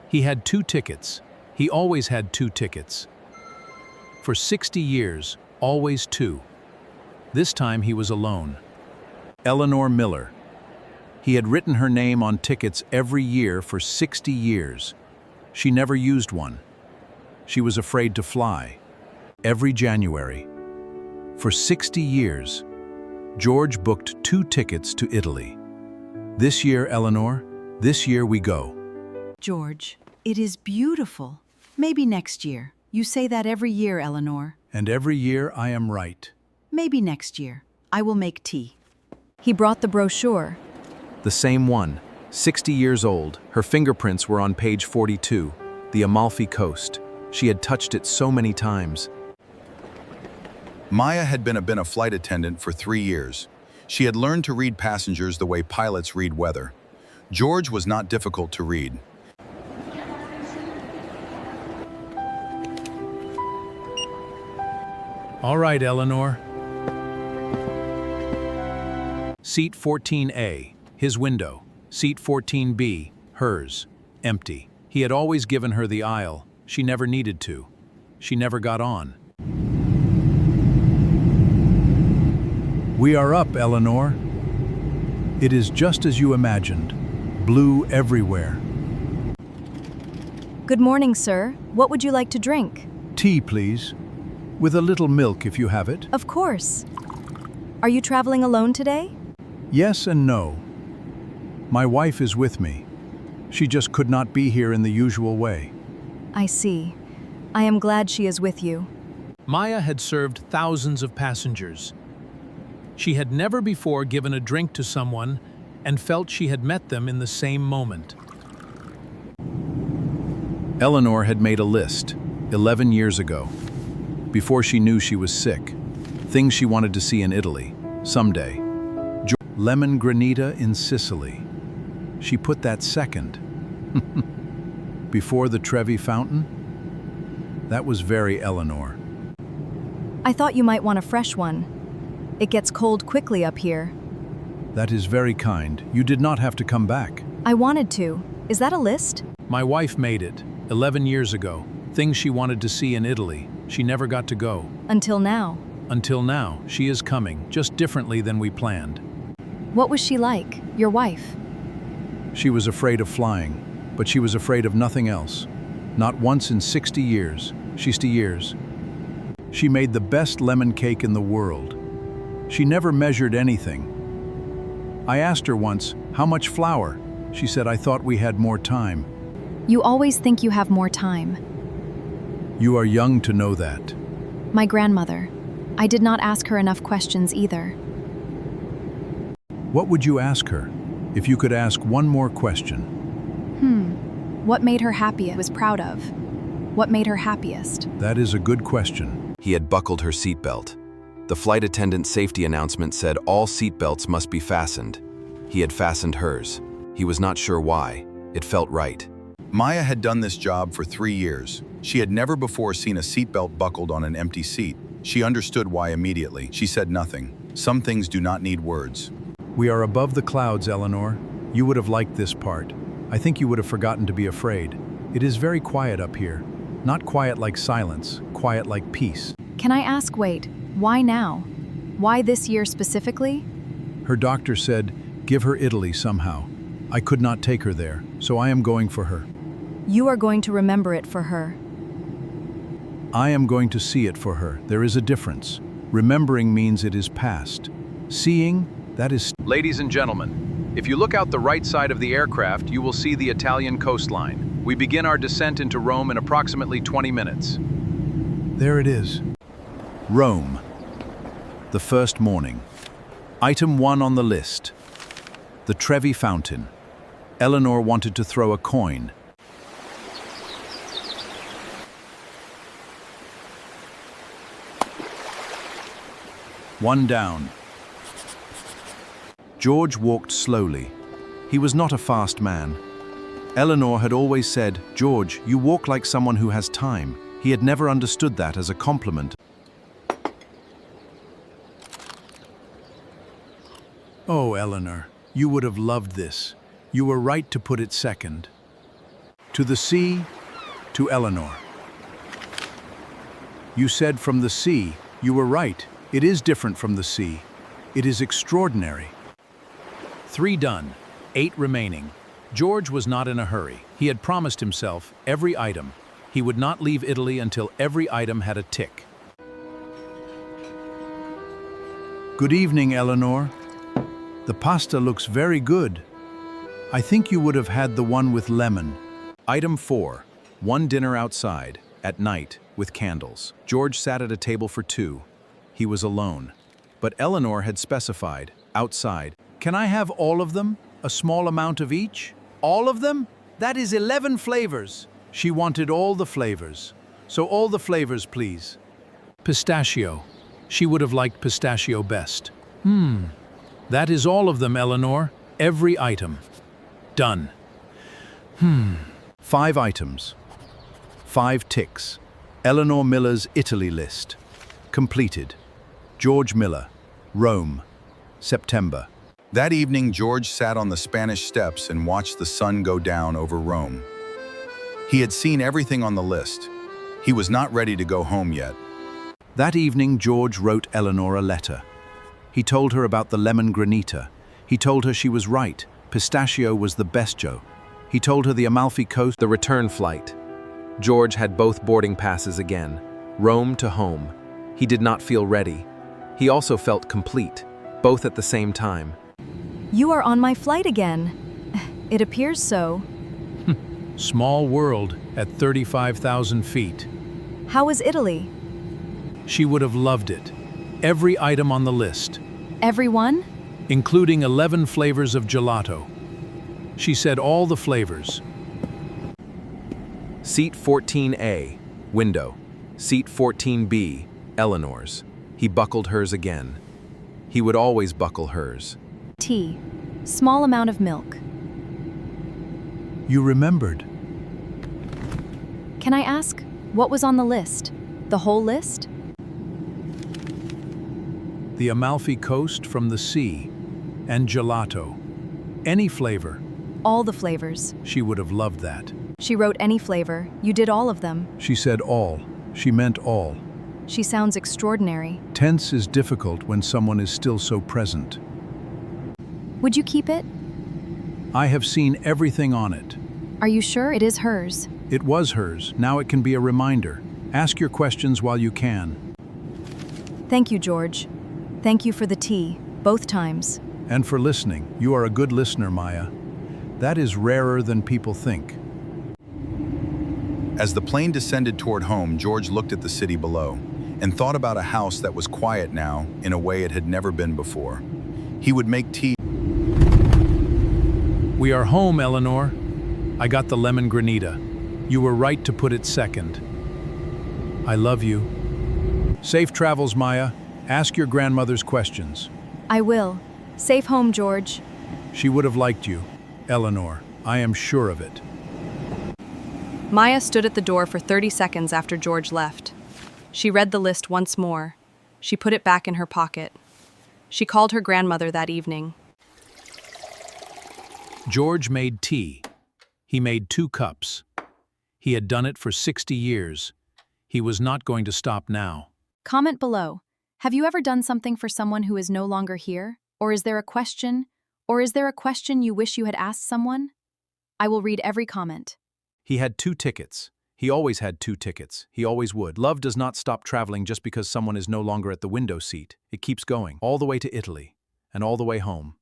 He had 2 tickets. He always had 2 tickets. For 60 years, always 2. This time he was alone. Eleanor Miller. He had written her name on tickets every year for 60 years. She never used one. She was afraid to fly. Every January. For 60 years, George booked 2 tickets to Italy. This year, Eleanor, this year we go. George, it is beautiful. Maybe next year. You say that every year, Eleanor. And every year I am right. Maybe next year. I will make tea. He brought the brochure. The same one, 60 years old. Her fingerprints were on page 42, the Amalfi Coast. She had touched it so many times. Maya had been a flight attendant for 3 years. She had learned to read passengers the way pilots read weather. George was not difficult to read. All right, Eleanor. Seat 14A, his window. Seat 14B, hers, empty. He had always given her the aisle. She never needed to. She never got on. We are up, Eleanor. It is just as you imagined. Blue everywhere. Good morning, sir. What would you like to drink? Tea, please. With a little milk if you have it. Of course. Are you traveling alone today? Yes and no. My wife is with me. She just could not be here in the usual way. I see. I am glad she is with you. Maya had served thousands of passengers. She had never before given a drink to someone and felt she had met them in the same moment. Eleanor had made a list 11 years ago, before she knew she was sick. Things she wanted to see in Italy, someday. Lemon granita in Sicily. She put that second. Before the Trevi Fountain? That was very Eleanor. I thought you might want a fresh one. It gets cold quickly up here. That is very kind. You did not have to come back. I wanted to. Is that a list? My wife made it, 11 years ago. Things she wanted to see in Italy. She never got to go. Until now. Until now, she is coming, just differently than we planned. What was she like, your wife? She was afraid of flying, but she was afraid of nothing else. Not once in 60 years. 60 years. She made the best lemon cake in the world. She never measured anything. I asked her once, how much flour? She said, I thought we had more time. You always think you have more time. You are young to know that. My grandmother. I did not ask her enough questions either. What would you ask her, if you could ask one more question? What made her happiest? Was proud of? What made her happiest? That is a good question. He had buckled her seatbelt. The flight attendant's safety announcement said all seatbelts must be fastened. He had fastened hers. He was not sure why. It felt right. Maya had done this job for 3 years. She had never before seen a seatbelt buckled on an empty seat. She understood why immediately. She said nothing. Some things do not need words. We are above the clouds, Eleanor. You would have liked this part. I think you would have forgotten to be afraid. It is very quiet up here. Not quiet like silence, quiet like peace. Can I ask, wait, why now? Why this year specifically? Her doctor said, give her Italy somehow. I could not take her there, so I am going for her. You are going to remember it for her. I am going to see it for her. There is a difference. Remembering means it is past. Seeing, that is... Ladies and gentlemen, if you look out the right side of the aircraft, you will see the Italian coastline. We begin our descent into Rome in approximately 20 minutes. There it is. Rome. The first morning. Item 1 on the list. The Trevi Fountain. Eleanor wanted to throw a coin. One down. George walked slowly. He was not a fast man. Eleanor had always said, George, you walk like someone who has time. He had never understood that as a compliment. Oh, Eleanor, you would have loved this. You were right to put it second. To the sea, to Eleanor. You said from the sea. You were right. It is different from the sea. It is extraordinary. 3 done, 8 remaining. George was not in a hurry. He had promised himself every item. He would not leave Italy until every item had a tick. Good evening, Eleanor. The pasta looks very good. I think you would have had the one with lemon. Item 4. 1 dinner outside, at night, with candles. George sat at a table for 2. He was alone. But Eleanor had specified, outside. Can I have all of them? A small amount of each? All of them? That is 11 flavors. She wanted all the flavors. So all the flavors, please. Pistachio. She would have liked pistachio best. That is all of them, Eleanor. Every item. Done. 5 items. 5 ticks. Eleanor Miller's Italy list. Completed. George Miller, Rome, September. That evening, George sat on the Spanish steps and watched the sun go down over Rome. He had seen everything on the list. He was not ready to go home yet. That evening, George wrote Eleanor a letter. He told her about the lemon granita. He told her she was right. Pistachio was the best Joe. He told her the Amalfi Coast. The return flight. George had both boarding passes again, Rome to home. He did not feel ready. He also felt complete, both at the same time. You are on my flight again. It appears so. Small world at 35,000 feet. How was Italy? She would have loved it. Every item on the list, Everyone? including 11 flavors of gelato. She said all the flavors. Seat 14A, window. Seat 14B, Eleanor's. He buckled hers again. He would always buckle hers. Tea. Small amount of milk. You remembered. Can I ask, what was on the list? The whole list? The Amalfi Coast from the sea. And gelato. Any flavor. All the flavors. She would have loved that. She wrote any flavor. You did all of them. She said all. She meant all. She sounds extraordinary. Tense is difficult when someone is still so present. Would you keep it? I have seen everything on it. Are you sure it is hers? It was hers. Now it can be a reminder. Ask your questions while you can. Thank you, George. Thank you for the tea, both times. And for listening. You are a good listener, Maya. That is rarer than people think. As the plane descended toward home, George looked at the city below and thought about a house that was quiet now in a way it had never been before. He would make tea. We are home, Eleanor. I got the lemon granita. You were right to put it second. I love you. Safe travels, Maya. Ask your grandmother's questions. I will. Safe home, George. She would have liked you, Eleanor. I am sure of it. Maya stood at the door for 30 seconds after George left. She read the list once more. She put it back in her pocket. She called her grandmother that evening. George made tea. He made 2 cups. He had done it for 60 years. He was not going to stop now. Comment below. Have you ever done something for someone who is no longer here? Or is there a question? Or is there a question you wish you had asked someone? I will read every comment. He had 2 tickets. He always had 2 tickets. He always would. Love does not stop traveling just because someone is no longer at the window seat. It keeps going, all the way to Italy, and all the way home.